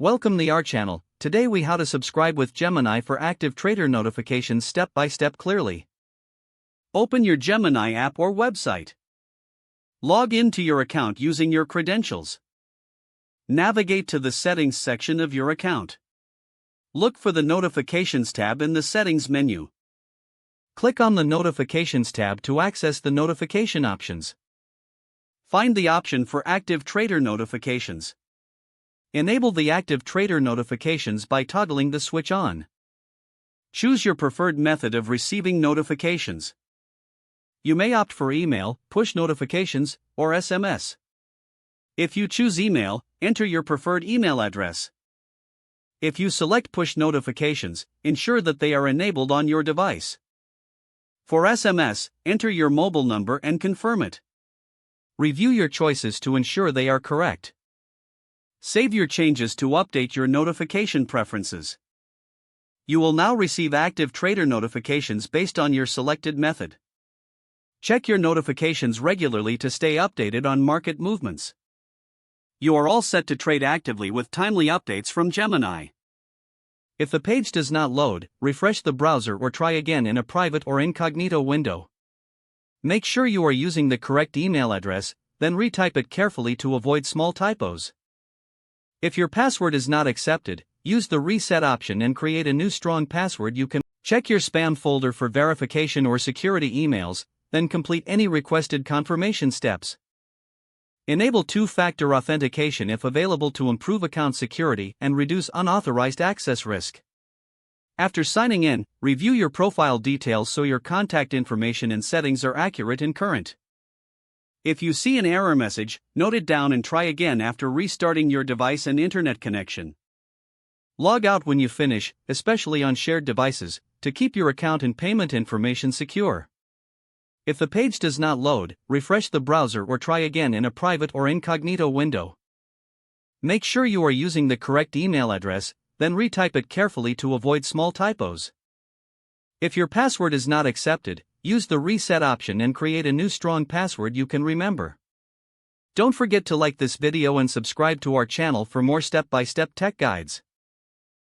Welcome to our channel. Today we how to subscribe with Gemini for active trader notifications step by step clearly. Open your Gemini app or website. Log into your account using your credentials. Navigate to the settings section of your account. Look for the notifications tab in the settings menu. Click on the notifications tab to access the notification options. Find the option for active trader notifications. Enable the active trader notifications by toggling the switch on. Choose your preferred method of receiving notifications. You may opt for email, push notifications, or SMS. If you choose email, enter your preferred email address. If you select push notifications, ensure that they are enabled on your device. For SMS, enter your mobile number and confirm it. Review your choices to ensure they are correct. Save your changes to update your notification preferences. You will now receive active trader notifications based on your selected method. Check your notifications regularly to stay updated on market movements. You are all set to trade actively with timely updates from Gemini. If the page does not load, refresh the browser or try again in a private or incognito window. Make sure you are using the correct email address, then retype it carefully to avoid small typos. If your password is not accepted, use the reset option and create a new strong password. You can check your spam folder for verification or security emails, then complete any requested confirmation steps. Enable two-factor authentication if available to improve account security and reduce unauthorized access risk. After signing in, review your profile details so your contact information and settings are accurate and current. If you see an error message, note it down and try again after restarting your device and internet connection. Log out when you finish, especially on shared devices, to keep your account and payment information secure. If the page does not load, refresh the browser or try again in a private or incognito window. Make sure you are using the correct email address, then retype it carefully to avoid small typos. If your password is not accepted, use the reset option and create a new strong password you can remember. Don't forget to like this video and subscribe to our channel for more step-by-step tech guides.